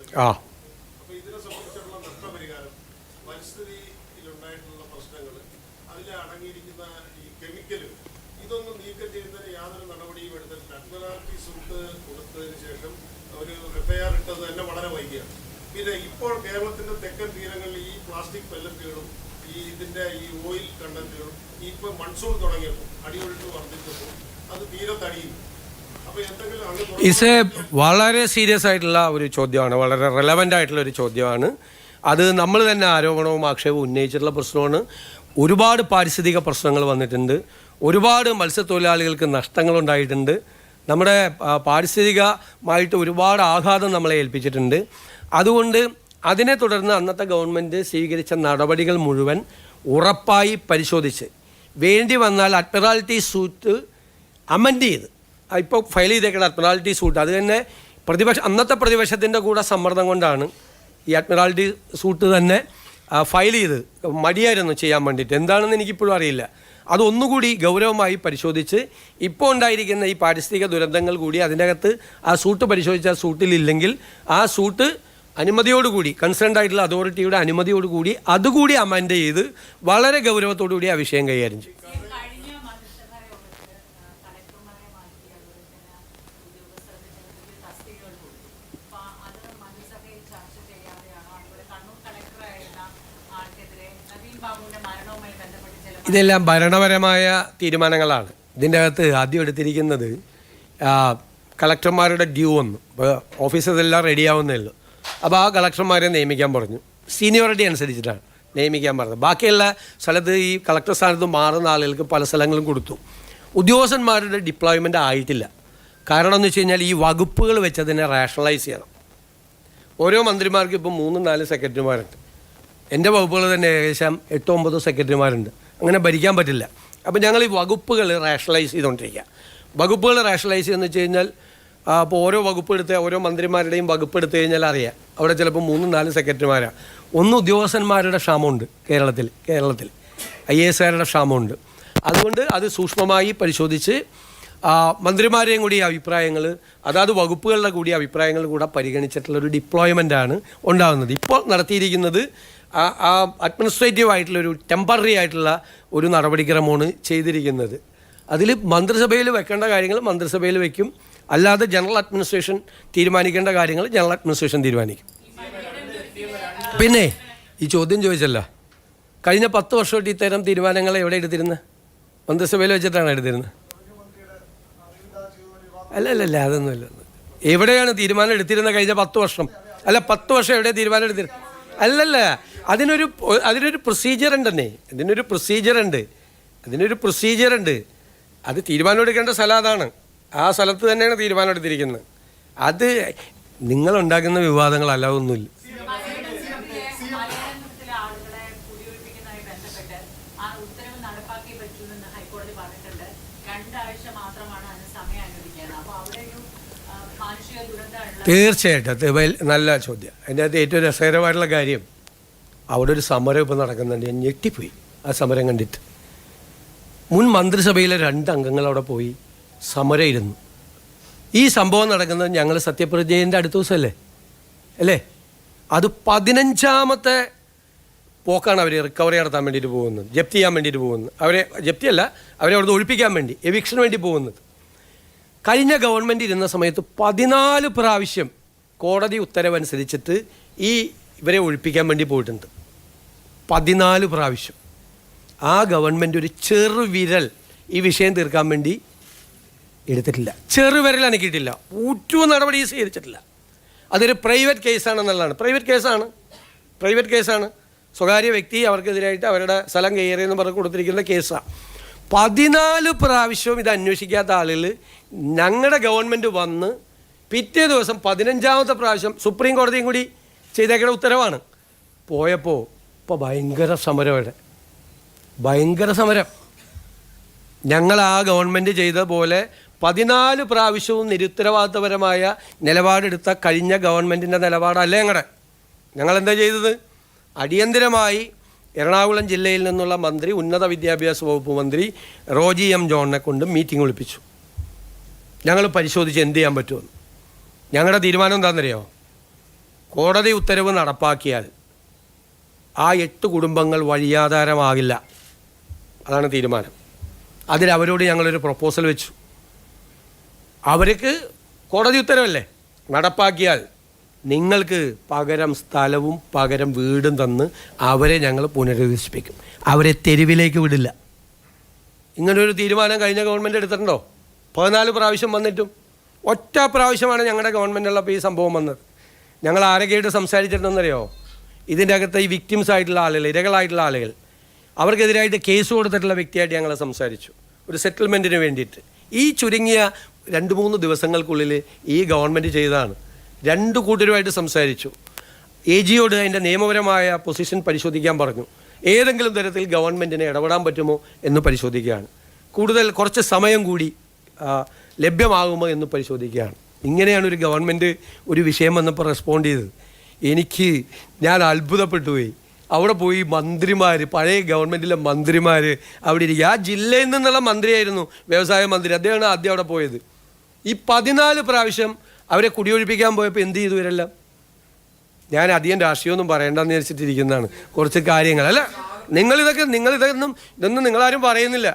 അപ്പോൾ ഇതിനെ സംബന്ധിച്ചുള്ള നഷ്ടപരിഹാരം, പരിസ്ഥിതിയിലുണ്ടായിട്ടുള്ള പ്രശ്നങ്ങൾ, അതിൽ അടങ്ങിയിരിക്കുന്ന ഈ കെമിക്കല്, ഇതൊന്നും നീക്കം ചെയ്യുന്നതിന് യാതൊരു നടപടിയും എടുത്തിട്ടില്ല. അഡ്മിറാൽറ്റി സൂട്ട് കൊടുത്തതിന് ശേഷം ഒരു FIR ഇട്ടത് തന്നെ വളരെ വൈകിയാണ്. പിന്നെ ഇപ്പോൾ കേരളത്തിന്റെ തെക്കൻ തീരങ്ങളിൽ ഈ പ്ലാസ്റ്റിക് പെല്ലറ്റുകളും ഇതിന്റെ ഈ ഓയിൽ കണ്ടന്റുകളും ഇപ്പൊ മൺസൂൺ തുടങ്ങിയപ്പോൾ അടിയൊഴുക്ക് വർദ്ധിച്ചപ്പോൾ അത് തീരെ തടിയും. ഇത് വളരെ സീരിയസ് ആയിട്ടുള്ള ഒരു ചോദ്യമാണ്, വളരെ റെലവൻ്റ് ആയിട്ടുള്ള ഒരു ചോദ്യമാണ്. അത് നമ്മൾ തന്നെ ആരോപണവും ആക്ഷേപവും ഉന്നയിച്ചിട്ടുള്ള പ്രശ്നമാണ്. ഒരുപാട് പാരിസ്ഥിതിക പ്രശ്നങ്ങൾ വന്നിട്ടുണ്ട്, ഒരുപാട് മത്സ്യത്തൊഴിലാളികൾക്ക് നഷ്ടങ്ങളുണ്ടായിട്ടുണ്ട്, നമ്മുടെ പാരിസ്ഥിതികമായിട്ട് ഒരുപാട് ആഘാതം നമ്മളെ ഏൽപ്പിച്ചിട്ടുണ്ട്. അതുകൊണ്ട് അതിനെ തുടർന്ന് അന്നത്തെ ഗവൺമെൻറ് സ്വീകരിച്ച നടപടികൾ മുഴുവൻ ഉറപ്പായി പരിശോധിച്ച് വേണ്ടി വന്നാൽ അഡ്മിറാൽറ്റി സൂട്ട് അമെൻഡ് ചെയ്ത് ഇപ്പോൾ ഫയൽ ചെയ്തേക്കുന്ന അഡ്മിറാൽറ്റി സൂട്ട് അത് തന്നെ അന്നത്തെ പ്രതിപക്ഷത്തിൻ്റെ കൂടെ സമ്മർദ്ദം കൊണ്ടാണ് ഈ അഡ്മിറാൽറ്റി സൂട്ട് തന്നെ ഫയൽ ചെയ്ത് മടിയായിരുന്നു ചെയ്യാൻ വേണ്ടിയിട്ട്. എന്താണെന്ന് എനിക്കിപ്പോഴും അറിയില്ല. അതൊന്നുകൂടി ഗൗരവമായി പരിശോധിച്ച് ഇപ്പോൾ ഉണ്ടായിരിക്കുന്ന ഈ പാരിസ്ഥിതിക ദുരന്തങ്ങൾ കൂടി അതിനകത്ത് ആ സൂട്ട് പരിശോധിച്ച സൂട്ടിലില്ലെങ്കിൽ ആ സൂട്ട് അനുമതിയോടുകൂടി കൺസേൺഡ് ആയിട്ടുള്ള അതോറിറ്റിയുടെ അനുമതിയോടുകൂടി അതുകൂടി അമെൻഡ് ചെയ്ത് വളരെ ഗൗരവത്തോടുകൂടി ആ വിഷയം കൈകാര്യം ചെയ്യും. ഇതെല്ലാം ഭരണപരമായ തീരുമാനങ്ങളാണ്. ഇതിൻ്റെ അകത്ത് ആദ്യം എടുത്തിരിക്കുന്നത് കളക്ടർമാരുടെ ഡ്യൂ വന്നു. ഇപ്പോൾ ഓഫീസേഴ്സെല്ലാം റെഡിയാവുന്നേ ഉള്ളൂ. അപ്പോൾ ആ കളക്ടർമാരെ നിയമിക്കാൻ പറഞ്ഞു. സീനിയോറിറ്റി അനുസരിച്ചിട്ടാണ് നിയമിക്കാൻ പറഞ്ഞത്. ബാക്കിയുള്ള സ്ഥലത്ത് ഈ കളക്ടർ സ്ഥാനത്ത് മാറുന്ന ആളുകൾക്ക് പല സ്ഥലങ്ങളും കൊടുത്തു. ഉദ്യോഗസ്ഥന്മാരുടെ ഡിപ്ലോയ്മെൻ്റ് ആയിട്ടില്ല. കാരണം എന്ന് വെച്ച് കഴിഞ്ഞാൽ ഈ വകുപ്പുകൾ വെച്ചതിനെ റാഷണലൈസ് ചെയ്യണം. ഓരോ മന്ത്രിമാർക്കും ഇപ്പോൾ 3-4 സെക്രട്ടറിമാരുണ്ട്. എൻ്റെ വകുപ്പുകൾ തന്നെ ഏകദേശം 8-9 സെക്രട്ടറിമാരുണ്ട്. അങ്ങനെ ഭരിക്കാൻ പറ്റില്ല. അപ്പോൾ ഞങ്ങൾ ഈ വകുപ്പുകൾ റാഷണലൈസ് ചെയ്തുകൊണ്ടിരിക്കുക. വകുപ്പുകൾ റാഷണലൈസ് ചെയ്യുന്ന വെച്ച് കഴിഞ്ഞാൽ അപ്പോൾ ഓരോ വകുപ്പ് എടുത്ത് ഓരോ മന്ത്രിമാരുടെയും വകുപ്പ് എടുത്തു കഴിഞ്ഞാൽ അറിയാം അവിടെ ചിലപ്പോൾ 3-4 സെക്രട്ടറിമാരാണ്. ഉദ്യോഗസ്ഥന്മാരുടെ ക്ഷാമമുണ്ട് കേരളത്തിൽ IASകാരുടെ ക്ഷാമമുണ്ട്. അതുകൊണ്ട് അത് സൂക്ഷ്മമായി പരിശോധിച്ച് മന്ത്രിമാരെയും കൂടി അഭിപ്രായങ്ങൾ അതാത് വകുപ്പുകളുടെ കൂടി അഭിപ്രായങ്ങൾ കൂടെ പരിഗണിച്ചിട്ടുള്ളൊരു ഡിപ്ലോയ്മെൻറ്റാണ് ഉണ്ടാകുന്നത്. ഇപ്പോൾ നടത്തിയിരിക്കുന്നത് അഡ്മിനിസ്ട്രേറ്റീവ് ആയിട്ടുള്ളൊരു ടെമ്പററി ആയിട്ടുള്ള ഒരു നടപടിക്രമമാണ് ചെയ്തിരിക്കുന്നത്. അതിൽ മന്ത്രിസഭയിൽ വെക്കേണ്ട കാര്യങ്ങൾ മന്ത്രിസഭയിൽ വയ്ക്കും, അല്ലാതെ ജനറൽ അഡ്മിനിസ്ട്രേഷൻ തീരുമാനിക്കേണ്ട കാര്യങ്ങൾ ജനറൽ അഡ്മിനിസ്ട്രേഷൻ തീരുമാനിക്കും. പിന്നെ ഈ ചോദ്യം ചോദിച്ചല്ലോ, കഴിഞ്ഞ 10 വർഷമായിട്ട് ഇത്തരം തീരുമാനങ്ങൾ എവിടെ എടുത്തിരുന്നത്? മന്ത്രിസഭയിൽ വെച്ചിട്ടാണ് എടുത്തിരുന്നത്? അല്ലല്ല അതൊന്നുമില്ല. എവിടെയാണ് തീരുമാനം എടുത്തിരുന്നത് കഴിഞ്ഞ 10 വർഷം? അല്ല 10 വർഷം എവിടെ തീരുമാനം എടുത്തിരുന്നത്? അല്ലല്ല, അതിനൊരു പ്രൊസീജിയർ ഉണ്ടെന്നേ. അതിനൊരു പ്രൊസീജിയർ ഉണ്ട്. അത് തീരുമാനം എടുക്കേണ്ട സ്ഥലം അതാണ്. ആ സ്ഥലത്ത് തന്നെയാണ് തീരുമാനം എടുത്തിരിക്കുന്നത്. അത് നിങ്ങളുണ്ടാക്കുന്ന വിവാദങ്ങളല്ല, ഒന്നുമില്ല. തീർച്ചയായിട്ടും അത് നല്ല ചോദ്യം. അതിൻ്റെ അകത്ത് ഏറ്റവും രസകരമായിട്ടുള്ള കാര്യം അവിടെ ഒരു സമരം ഇപ്പോൾ നടക്കുന്നുണ്ട്. ഞാൻ ഞെട്ടിപ്പോയി ആ സമരം കണ്ടിട്ട്. മുൻ മന്ത്രിസഭയിലെ 2 അംഗങ്ങൾ അവിടെ പോയി സമരം ഇരുന്നു. ഈ സംഭവം നടക്കുന്നത് ഞങ്ങൾ സത്യപ്രതിജ്ഞേൻ്റെ അടുത്ത ദിവസമല്ലേ അല്ലേ? അത് 15ാമത്തെ പോക്കാണ് അവർ റിക്കവറി നടത്താൻ വേണ്ടിയിട്ട് പോകുന്നത്, ജപ്തി ചെയ്യാൻ വേണ്ടിയിട്ട് പോകുന്നത്. ജപ്തിയല്ല, അവരെ അവിടുന്ന് ഒഴിപ്പിക്കാൻ വേണ്ടി, എവിക്ഷന് വേണ്ടി പോകുന്നത്. കഴിഞ്ഞ ഗവൺമെൻറ് ഇരുന്ന സമയത്ത് 14 പ്രാവശ്യം കോടതി ഉത്തരവനുസരിച്ചിട്ട് ഇവരെ ഒഴിപ്പിക്കാൻ വേണ്ടി പോയിട്ടുണ്ട്. 14 പ്രാവശ്യം. ആ ഗവൺമെൻറ് ഒരു ചെറുവിരൽ ഈ വിഷയം തീർക്കാൻ വേണ്ടി എടുത്തിട്ടില്ല. ചെറുവിരൽ അനക്കിയിട്ടില്ല. ഒരു നടപടി സ്വീകരിച്ചിട്ടില്ല. അതൊരു പ്രൈവറ്റ് കേസാണെന്നുള്ളതാണ്. പ്രൈവറ്റ് കേസാണ്. സ്വകാര്യ വ്യക്തി അവർക്കെതിരായിട്ട് അവരുടെ സ്ഥലം കയ്യേറിയെന്ന് പറഞ്ഞ് കൊടുത്തിരിക്കുന്ന കേസാണ്. 14 പ്രാവശ്യവും ഇത് അന്വേഷിക്കാത്ത ആളുകൾ ഞങ്ങളുടെ ഗവൺമെൻറ് വന്ന് പിറ്റേ ദിവസം 15ാമത്തെ പ്രാവശ്യം സുപ്രീം കോടതിയും കൂടി ചെയ്തേക്കുന്ന ഉത്തരവാണ്. പോയപ്പോൾ ഇപ്പോൾ ഭയങ്കര സമരം. ഞങ്ങൾ ആ ഗവൺമെൻറ് ചെയ്ത പോലെ 14 പ്രാവശ്യവും നിരുത്തരവാദിത്തപരമായ നിലപാടെടുത്ത കഴിഞ്ഞ ഗവൺമെൻറ്റിൻ്റെ നിലപാടല്ല ഞങ്ങളെന്താ ചെയ്തത്? അടിയന്തരമായി എറണാകുളം ജില്ലയിൽ നിന്നുള്ള മന്ത്രി, ഉന്നത വിദ്യാഭ്യാസ വകുപ്പ് മന്ത്രി റോജി എം ജോണിനെ കൊണ്ട് മീറ്റിംഗ് വിളിപ്പിച്ചു. ഞങ്ങൾ പരിശോധിച്ച് എന്ത് ചെയ്യാൻ പറ്റുമെന്ന്. ഞങ്ങളുടെ തീരുമാനം എന്താണെന്നറിയോ? കോടതി ഉത്തരവ് നടപ്പാക്കിയാൽ ആ 8 കുടുംബങ്ങൾ വഴിയാധാരമാകില്ല. അതാണ് തീരുമാനം. അതിലവരോട് ഞങ്ങളൊരു പ്രപ്പോസൽ വെച്ചു. അവർക്ക് കോടതി ഉത്തരവല്ലേ നടപ്പാക്കിയാൽ നിങ്ങൾക്ക് പകരം സ്ഥലവും പകരം വീടും തന്ന് അവരെ ഞങ്ങൾ പുനരധിവസിപ്പിക്കും. അവരെ തെരുവിലേക്ക് വിടില്ല. ഇങ്ങനൊരു തീരുമാനം കഴിഞ്ഞ ഗവൺമെൻറ് എടുത്തിട്ടുണ്ടോ? 14 പ്രാവശ്യം വന്നിട്ടും ഒറ്റ പ്രാവശ്യമാണ് ഞങ്ങളുടെ ഗവൺമെൻറ്റുള്ളപ്പോൾ ഈ സംഭവം വന്നത്. ഞങ്ങൾ ആരൊക്കെയായിട്ട് സംസാരിച്ചിട്ടുണ്ടെന്നറിയോ? ഇതിൻ്റെ അകത്ത് ഈ വിക്ടിംസ് ആയിട്ടുള്ള ആളുകൾ, ഇരകളായിട്ടുള്ള ആളുകൾ, അവർക്കെതിരായിട്ട് കേസ് കൊടുത്തിട്ടുള്ള വ്യക്തിയായിട്ട് ഞങ്ങൾ സംസാരിച്ചു ഒരു സെറ്റിൽമെൻറ്റിന് വേണ്ടിയിട്ട്. ഈ ചുരുങ്ങിയ 2-3 ദിവസങ്ങൾക്കുള്ളിൽ ഈ ഗവൺമെൻറ് ചെയ്തതാണ്. 2 കൂട്ടരുമായിട്ട് സംസാരിച്ചു. AGയോട് അതിൻ്റെ നിയമപരമായ പൊസിഷൻ പരിശോധിക്കാൻ പറഞ്ഞു. ഏതെങ്കിലും തരത്തിൽ ഗവൺമെൻറ്റിനെ ഇടപെടാൻ പറ്റുമോ എന്ന് പരിശോധിക്കുകയാണ്. കുറച്ച് സമയം കൂടി ലഭ്യമാകുമോ എന്ന് പരിശോധിക്കുകയാണ്. ഇങ്ങനെയാണ് ഒരു ഗവൺമെൻറ് ഒരു വിഷയം വന്നപ്പോൾ റെസ്പോണ്ട് ചെയ്തത്. ഞാൻ അത്ഭുതപ്പെട്ടു പോയി. അവിടെ പോയി മന്ത്രിമാർ, പഴയ ഗവൺമെൻറ്റിലെ മന്ത്രിമാർ അവിടെ ഇരിക്കുക. ആ ജില്ലയിൽ നിന്നുള്ള മന്ത്രിയായിരുന്നു, വ്യവസായ മന്ത്രി. അദ്ദേഹമാണ് ആദ്യം അവിടെ പോയത്. ഈ 14 പ്രാവശ്യം അവരെ കുടിയൊഴിപ്പിക്കാൻ പോയപ്പോൾ എന്ത് ചെയ്തു ഇവരെല്ലാം? ഞാൻ അധികം രാഷ്ട്രീയമൊന്നും പറയേണ്ടെന്ന് വിചാരിച്ചിട്ടിരിക്കുന്നതാണ്. കുറച്ച് കാര്യങ്ങൾ അല്ല, ഇതൊന്നും നിങ്ങളാരും പറയുന്നില്ല.